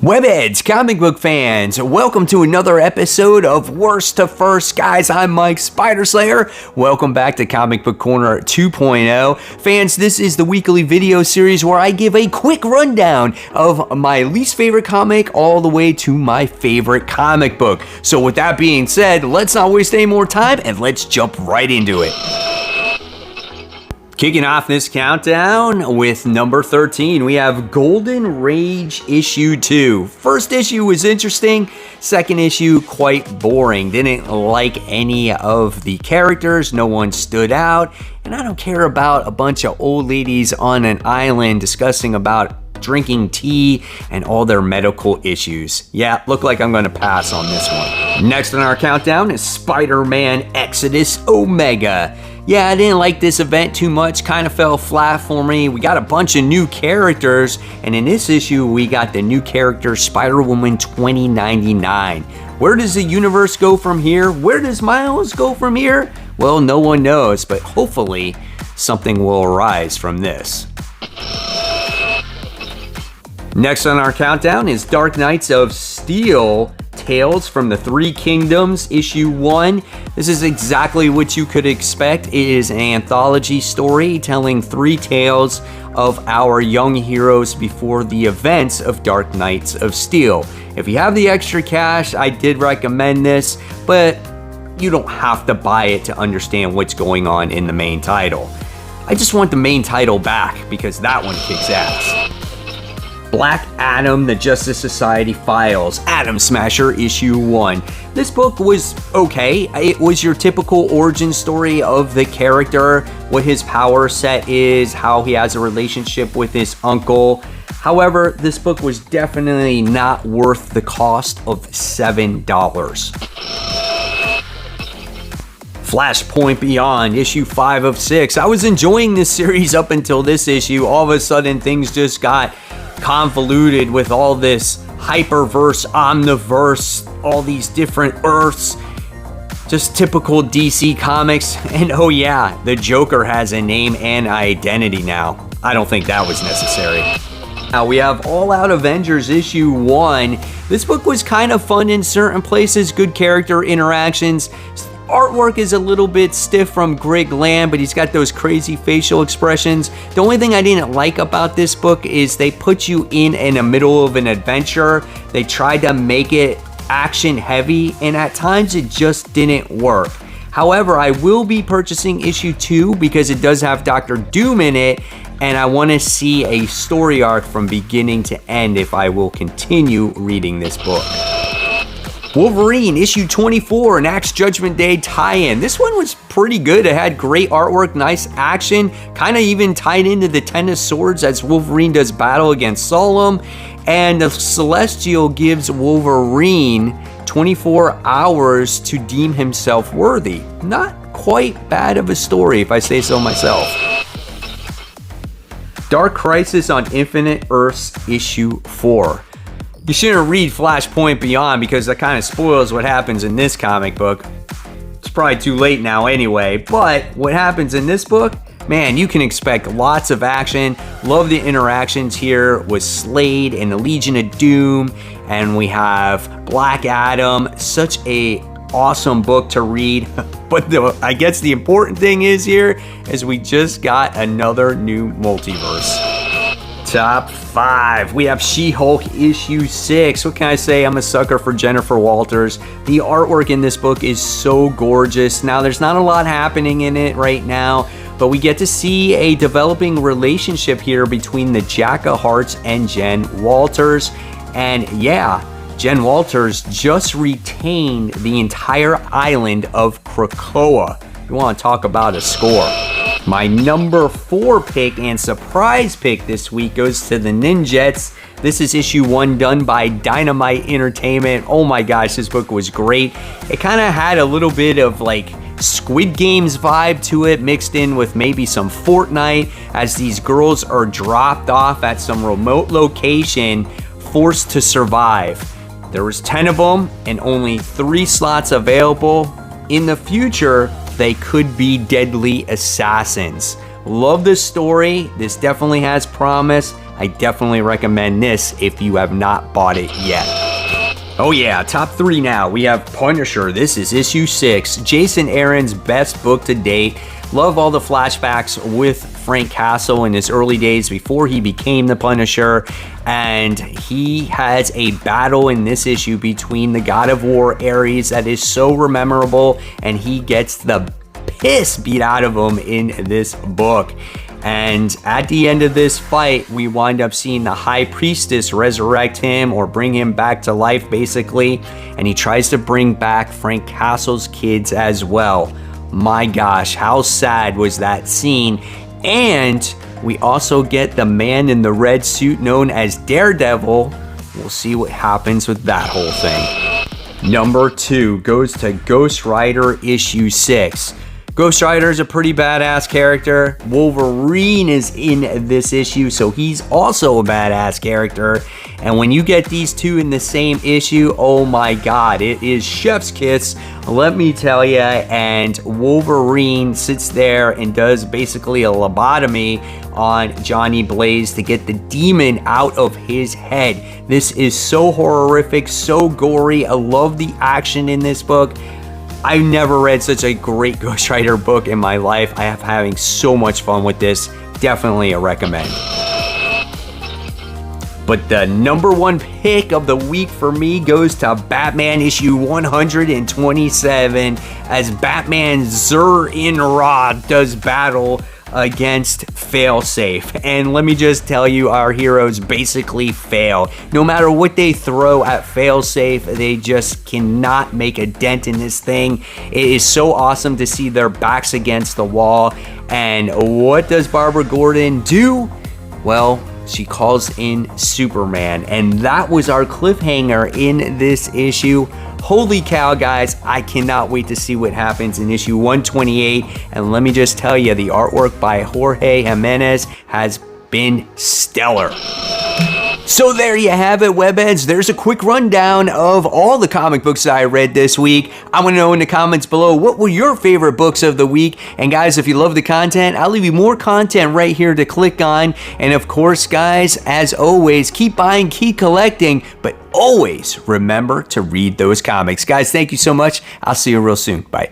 Webheads, comic book fans, welcome to another episode of Worst to First. Guys, I'm Mike Spider Slayer. Welcome back to Comic Book Corner 2.0. Fans, this is the weekly video series where I give a quick rundown of my least favorite comic all the way to my favorite comic book. So with that being said, let's not waste any more time and let's jump right into it. Kicking off this countdown with number 13, we have Golden Rage issue 2. First issue was interesting, second issue quite boring. Didn't like any of the characters, no one stood out, and I don't care about a bunch of old ladies on an island discussing about drinking tea and all their medical issues. Yeah, look like I'm gonna pass on this one. Next on our countdown is Spider-Man Exodus Omega. Yeah, I didn't like this event too much, kind of fell flat for me. We got a bunch of new characters, and in this issue, we got the new character Spider-Woman 2099. Where does the universe go from here? Where does Miles go from here? Well, no one knows, but hopefully something will arise from this. Next on our countdown is Dark Knights of Steel, Tales from the Three Kingdoms, issue 1. This is exactly what you could expect. It is an anthology story telling three tales of our young heroes before the events of Dark Knights of Steel. If you have the extra cash, I did recommend this, but you don't have to buy it to understand what's going on in the main title. I just want the main title back because that one kicks ass. Black Adam, The Justice Society Files, Atom Smasher, issue 1. This book was okay. It was your typical origin story of the character, what his power set is, how he has a relationship with his uncle. However, this book was definitely not worth the cost of $7. Flashpoint Beyond, issue 5 of 6. I was enjoying this series up until this issue. All of a sudden, things just got convoluted with all this hyperverse, omniverse, all these different Earths. Just typical DC Comics. And oh yeah, the Joker has a name and identity now. I don't think that was necessary. Now we have All Out Avengers issue 1. This book was kind of fun in certain places, good character interactions. Artwork is a little bit stiff from Greg Land, but he's got those crazy facial expressions. The only thing I didn't like about this book is they put you in the middle of an adventure. They tried to make it action heavy, and at times it just didn't work. However, I will be purchasing issue 2 because it does have Dr. Doom in it, and I want to see a story arc from beginning to end if I will continue reading this book. Wolverine, issue 24, an Axe Judgment Day tie-in. This one was pretty good. It had great artwork, nice action, kind of even tied into the Ten of Swords as Wolverine does battle against Solom. And the Celestial gives Wolverine 24 hours to deem himself worthy. Not quite bad of a story, if I say so myself. Dark Crisis on Infinite Earths, issue 4. You shouldn't read Flashpoint Beyond because that kind of spoils what happens in this comic book. It's probably too late now anyway, but what happens in this book, man, you can expect lots of action. Love the interactions here with Slade and the Legion of Doom, and we have Black Adam. Such a awesome book to read, but I guess the important thing is here is we just got another new multiverse. Top 5. We have She-Hulk issue 6. What can I say? I'm a sucker for Jennifer Walters. The artwork in this book is so gorgeous. Now, there's not a lot happening in it right now, but we get to see a developing relationship here between the Jack of Hearts and Jen Walters. And yeah, Jen Walters just retained the entire island of Krakoa. You want to talk about a score. My number 4 pick and surprise pick this week goes to the Ninjets. This is issue 1 done by Dynamite Entertainment. Oh my gosh, this book was great. It kind of had a little bit of like Squid Games vibe to it, mixed in with maybe some Fortnite, as these girls are dropped off at some remote location, forced to survive. There was 10 of them and only 3 slots available. In the future, they could be deadly assassins. Love this story. This definitely has promise. I definitely recommend this if you have not bought it yet. Oh yeah, top 3 now. We have Punisher. This is issue 6. Jason Aaron's best book to date. Love all the flashbacks with Frank Castle in his early days before he became the Punisher. And he has a battle in this issue between the God of War Ares that is so memorable, and he gets the piss beat out of him in this book. And at the end of this fight, we wind up seeing the High Priestess resurrect him or bring him back to life, basically. And he tries to bring back Frank Castle's kids as well. My gosh, how sad was that scene? And we also get the man in the red suit known as Daredevil. We'll see what happens with that whole thing. Number 2 goes to Ghost Rider issue 6. Ghost Rider is a pretty badass character. Wolverine is in this issue, so he's also a badass character. And when you get these two in the same issue, oh my god, it is chef's kiss, let me tell you. And Wolverine sits there and does basically a lobotomy on Johnny Blaze to get the demon out of his head. This is so horrific, so gory. I love the action in this book. I've never read such a great Ghost Rider book in my life. I am having so much fun with this. Definitely a recommend. But the number 1 pick of the week for me goes to Batman issue 127 as Batman Zur-En-Rod does battle against Failsafe. And let me just tell you, our heroes basically fail. No matter what they throw at Failsafe, they just cannot make a dent in this thing. It is so awesome to see their backs against the wall. And what does Barbara Gordon do? Well, she calls in Superman. And that was our cliffhanger in this issue. Holy cow, guys, I cannot wait to see what happens in issue 128. And let me just tell you, the artwork by Jorge Jimenez has been stellar. So there you have it, webheads. There's a quick rundown of all the comic books that I read this week. I want to know in the comments below, what were your favorite books of the week? And guys, if you love the content, I'll leave you more content right here to click on. And of course, guys, as always, keep buying, keep collecting, but always remember to read those comics. Guys, thank you so much. I'll see you real soon. Bye.